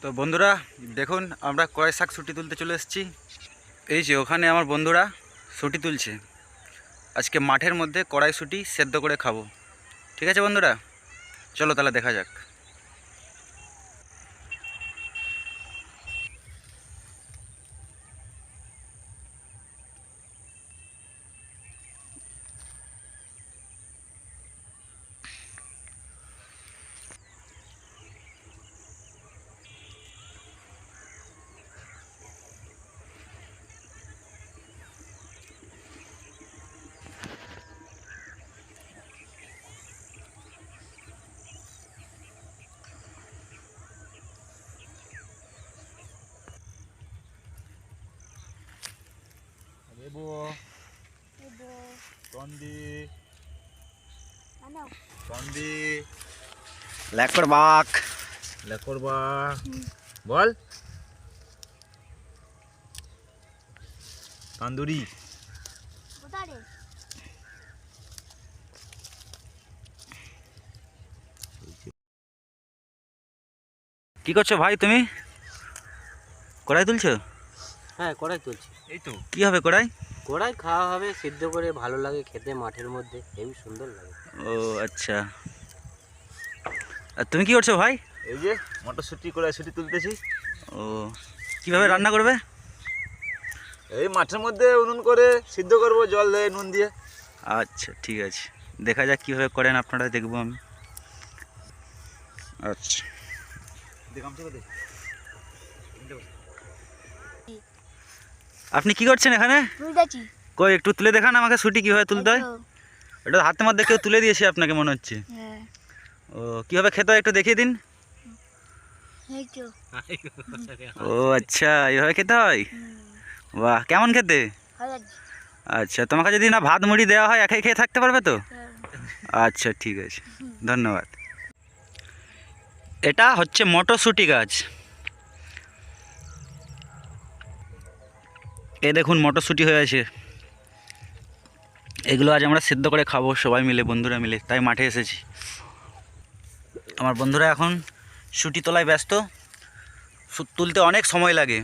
তো বন্ধুরা দেখুন আমরা কড়াই শাক ছুটি তুলতে চলে এসেছি। এই যে ওখানে আমার বন্ধুরা ছুটি তুলছে। আজকে মাঠের মধ্যে কড়াই ছুটি সেদ্ধ করে খাবো। ঠিক আছে বন্ধুরা, চলো তাহলে দেখা যাক। Ibu, Tondi, Tondi, lekor bak, lekor bak, bol, Tanduri, কি করছো ভাই তুমি? কড়াই তুলছো? হ্যাঁ, কড়াই তুলছি। এই তো কি হবে কড়াই? কড়াই খাওয়া হবে, সিদ্ধ করে ভালো লাগে খেতে, মাঠের মধ্যে হেবি সুন্দর লাগে। ও আচ্ছা, আর তুমি কি করছো ভাই? এই যে মটরশুঁটি কড়াইশুঁটি তুলতেছি। ও কিভাবে রান্না করবে? এই মাঠের মধ্যে উনুন করে সিদ্ধ করব জল দিয়ে নুন দিয়ে। আচ্ছা ঠিক আছে, দেখা যাক কীভাবে করেন আপনারা, দেখবো আমি। আচ্ছা আপনি কি করছেন এখানে? কই একটু তুলে দেখান আমাকে, ছুটি কীভাবে তুলতে হয়। এটা হাতের মধ্যে কেউ তুলে দিয়েছে আপনাকে মনে হচ্ছে। ও কীভাবে খেতে হয় একটু দেখিয়ে দিন। ও আচ্ছা, এইভাবে খেতে হয়। বাহ, কেমন খেতে? আচ্ছা, তোমাকে যদি না ভাত মুড়ি দেওয়া হয় একাই খেয়ে থাকতে পারবে তো? আচ্ছা ঠিক আছে, ধন্যবাদ। এটা হচ্ছে মটরশুঁটি গাছ। এ দেখুন মটরশুঁটি হয়ে আছে। এগুলো আজ আমরা সিদ্ধ করে খাবো সবাই মিলে, বন্ধুরা মিলে, তাই মাঠে এসেছি। আমার বন্ধুরা এখন শুঁটি তোলায় ব্যস্ত। তুলতে অনেক সময় লাগে,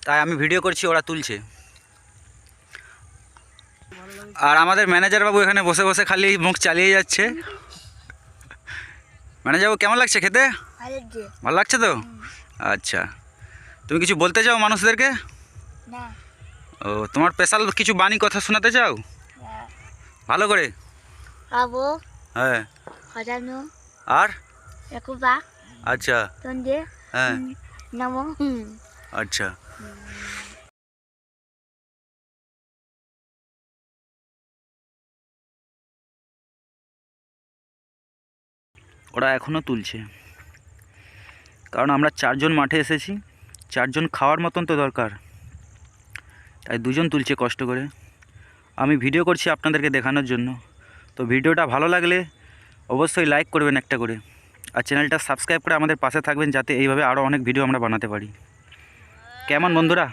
তাই আমি ভিডিও করছি, ওরা তুলছে। আর আমাদের ম্যানেজার বাবু এখানে বসে বসে খালি মুখ চালিয়ে যাচ্ছে। ম্যানেজার বাবু কেমন লাগছে খেতে? ভালো লাগছে তো? আচ্ছা, তুমি কিছু বলতে চাও মানুষদেরকে? ও তোমার স্পেশাল কিছু বাণী কথা শোনাতে চাও ভালো করে? হ্যাঁ, আর আচ্ছা হ্যাঁ আচ্ছা। ওরা এখনও তুলছে, কারণ আমরা 4 জন মাঠে এসেছি, 4 জন খাওয়ার মতন তো দরকার, তাই 2 জন তুলছে কষ্ট করে। আমি ভিডিও করছি আপনাদেরকে দেখানোর জন্য। তো ভিডিওটা ভালো লাগলে অবশ্যই লাইক করবেন একটা করে, আর চ্যানেলটা সাবস্ক্রাইব করে আমাদের পাশে থাকবেন, যাতে এইভাবে আরও অনেক ভিডিও আমরা বানাতে পারি। কেমন বন্ধুরা?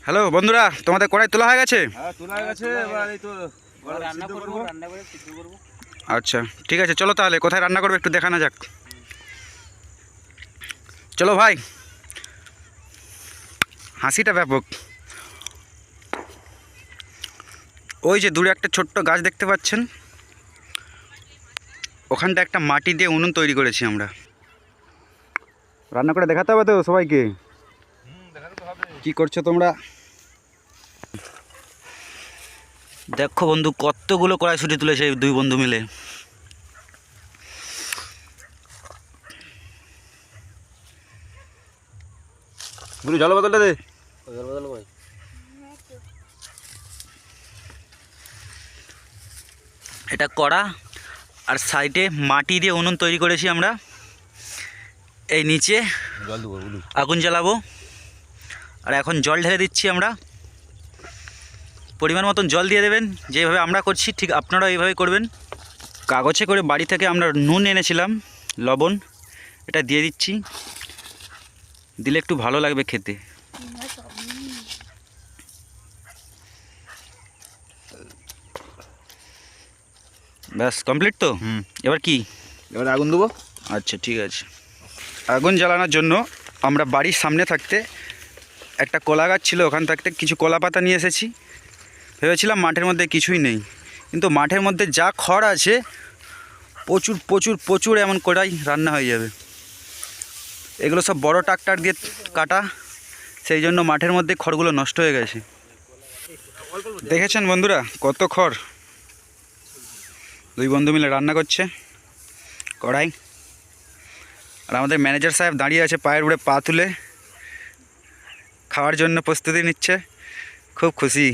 হ্যালো বন্ধুরা, তোমাদের কড়াই তোলা হয়ে গেছে? হ্যাঁ, তোলা হয়ে গেছে। এবার এই তো রান্না করব, রান্না করে সিদ্ধ করব। আচ্ছা ঠিক আছে, চলো তাহলে কোথায় রান্না করবে একটু দেখানো যাক। চলো ভাই, হাসিটা ব্যাপক। ওই যে দূরে একটা ছোট্ট গাছ দেখতে পাচ্ছেন, ওখানটা একটা মাটি দিয়ে উনুন তৈরি করেছি আমরা। রান্না করে দেখাতে হবে তো সবাইকে। দেখাতে তো হবে। কি করছো তোমরা? দেখো বন্ধু, কতগুলো কড়াইশুঁটি তুলেছে এই 2 বন্ধু মিলে। বুড়ি জল বোতলটা দে। জল বদল কই? এটা কড়া, আর সাইডে মাটি দিয়ে উনুন তৈরি করেছি আমরা। এই নিচে জল দেবো বুড়ি। আগুন জ্বালাবো, আর এখন জল ঢেলে দিচ্ছি আমরা। পরিমাণ মতন জল দিয়ে দেবেন, যেভাবে আমরা করছি ঠিক আপনারাও এইভাবে করবেন। কাগজে করে বাড়ি থেকে আমরা নুন এনেছিলাম, লবণ, এটা দিয়ে দিচ্ছি। দিলে একটু ভালো লাগবে খেতে। ব্যাস কমপ্লিট তো? হুম, এবার কি? এবার আগুন দেবো। আচ্ছা ঠিক আছে। আগুন জ্বালানোর জন্য আমরা বাড়ির সামনে থাকতে একটা কলা গাছ ছিল, ওখান থাকতে কিছু কলা পাতা নিয়ে এসেছি। ভেবেছিলাম মাঠের মধ্যে কিছুই নেই, কিন্তু মাঠের মধ্যে যা খড় আছে প্রচুর প্রচুর প্রচুর এমন করেই রান্না হয়ে যাবে। এগুলো সব বড় ট্রাক্টর দিয়ে কাটা, সেই জন্য মাঠের মধ্যে খড়গুলো নষ্ট হয়ে গেছে। দেখেছেন বন্ধুরা কত খড়। দুই বন্ধু মিলে রান্না করছে কড়াই, আর আমাদের ম্যানেজার সাহেব দাঁড়িয়ে আছে পায়ের উপরে পা তুলে, খাওয়ার জন্য প্রস্তুতি নিচ্ছে। খুব খুশি।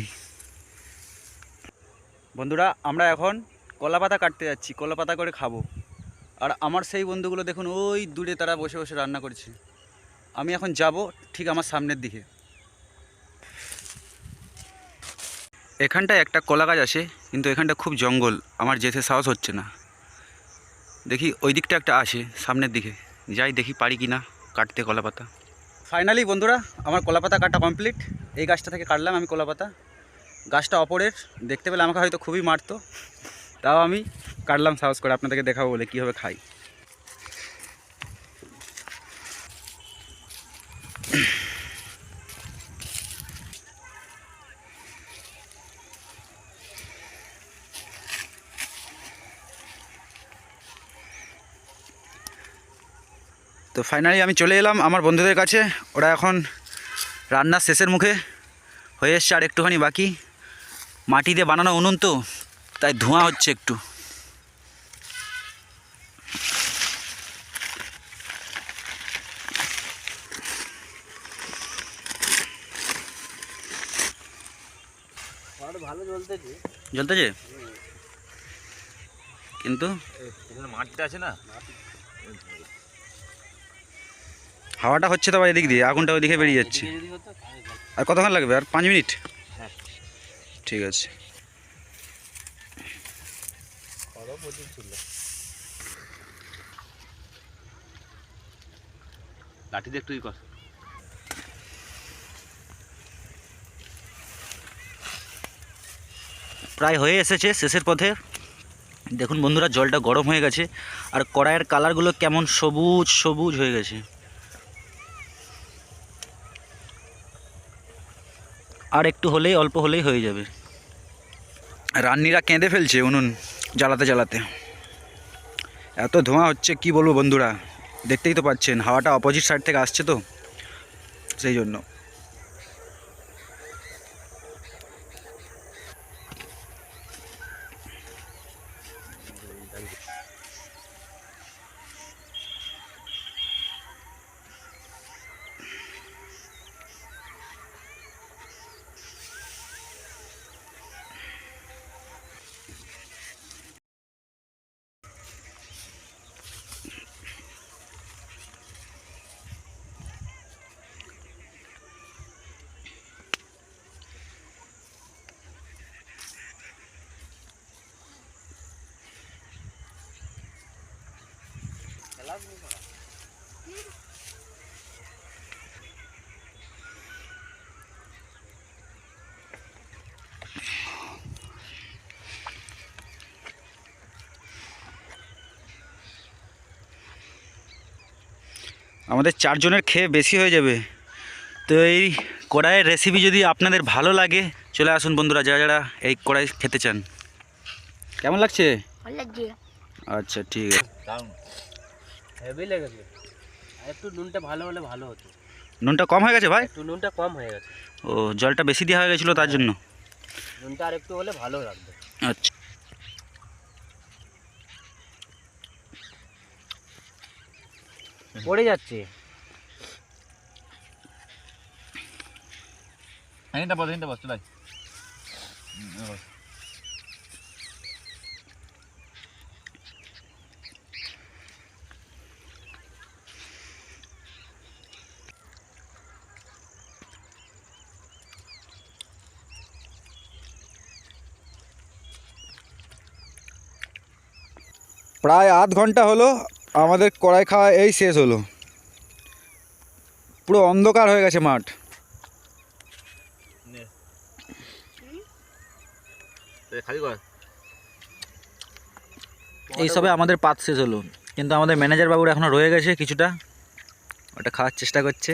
বন্ধুরা আমরা এখন কলা পাতা কাটতে যাচ্ছি, কলা পাতা করে খাবো। আর আমার সেই বন্ধুগুলো দেখুন ওই দূরে তারা বসে বসে রান্না করছে। আমি এখন যাব ঠিক আমার সামনের দিকে। এখানটায় একটা কলা গাছ আছে, কিন্তু এখানটা খুব জঙ্গল, আমার যেতে সাহস হচ্ছে না। দেখি ওই দিকটা একটা আসে সামনের দিকে, যাই দেখি পারি কি না কাটতে কলা পাতা। ফাইনালি বন্ধুরা আমার কলা পাতা কাটা কমপ্লিট। এই গাছটা থেকে কাটলাম আমি কলা পাতা। গাছটা অপরের, দেখতে পেলে আমাকে হয়তো খুবই মারতো, তাও আমি কাটলাম সাহস করে আপনাদেরকে দেখাবো বলে কীভাবে খাই। তো ফাইনালি আমি চলে এলাম আমার বন্ধুদের কাছে। ওরা এখন রান্নার শেষের মুখে হয়ে এসছে, আর একটুখানি বাকি। মাটি দিয়ে বানানো উনুন তো, তাই ধোঁয়া হচ্ছে একটু। ভালো জ্বলতেছে। জ্বলতেছে, কিন্তু মাঠটা আছে না, হাওয়াটা হচ্ছে তো আবার এদিক দিয়ে, আগুনটা ওইদিকে বেরিয়ে যাচ্ছে। যদি হতো তাহলে ভালো। আর কতক্ষণ লাগবে? আর 5 মিনিট? হ্যাঁ। ঠিক আছে। খড়ও প্রচুর ছিল। লাঠি দিয়ে একটু কর। প্রায় হয়ে এসেছে শেষের পথে। দেখুন বন্ধুরা জলটা গরম হয়ে গেছে, আর কড়াইয়ের কালারগুলো কেমন সবুজ সবুজ হয়ে গেছে। আর একটু হলেই, অল্প হলেই হয়ে যাবে। রান্নিরা কেঁদে ফেলছে উনুন জ্বালাতে জ্বালাতে, এত ধোঁয়া হচ্ছে কি বলবো বন্ধুরা। দেখতেই তো পাচ্ছেন হাওয়াটা অপোজিট সাইড থেকে আসছে তো, সেই জন্য। আমাদের 4 জনের খেয়ে বেশি হয়ে যাবে। তো এই কড়াইয়ের রেসিপি যদি আপনাদের ভালো লাগে চলে আসুন বন্ধুরা, যারা যারা এই কড়াই খেতে চান। কেমন লাগছে? ভালো লাগছে। আচ্ছা ঠিক আছে। দারুণ। হেভি লেগেছে। আর একটু নুনটা ভালো হলে ভালো হতো। নুনটা কম হয়ে গেছে ভাই? একটু নুনটা কম হয়ে গেছে। ও জলটা বেশি দেওয়া হয়ে গেছিলো তার জন্য। নুনটা আর একটু হলে ভালো লাগবে। আচ্ছা পড়ে যাচ্ছে। এইটা বস চলাই। প্রায় আধ ঘন্টা হলো আমাদের কড়াই খাওয়া এই শেষ হলো। পুরো অন্ধকার হয়ে গেছে মাঠ। খালি কর। এইসবে আমাদের পাত শেষ হলো, কিন্তু আমাদের ম্যানেজার বাবুর এখনও রয়ে গেছে কিছুটা, ওটা খাওয়ার চেষ্টা করছে।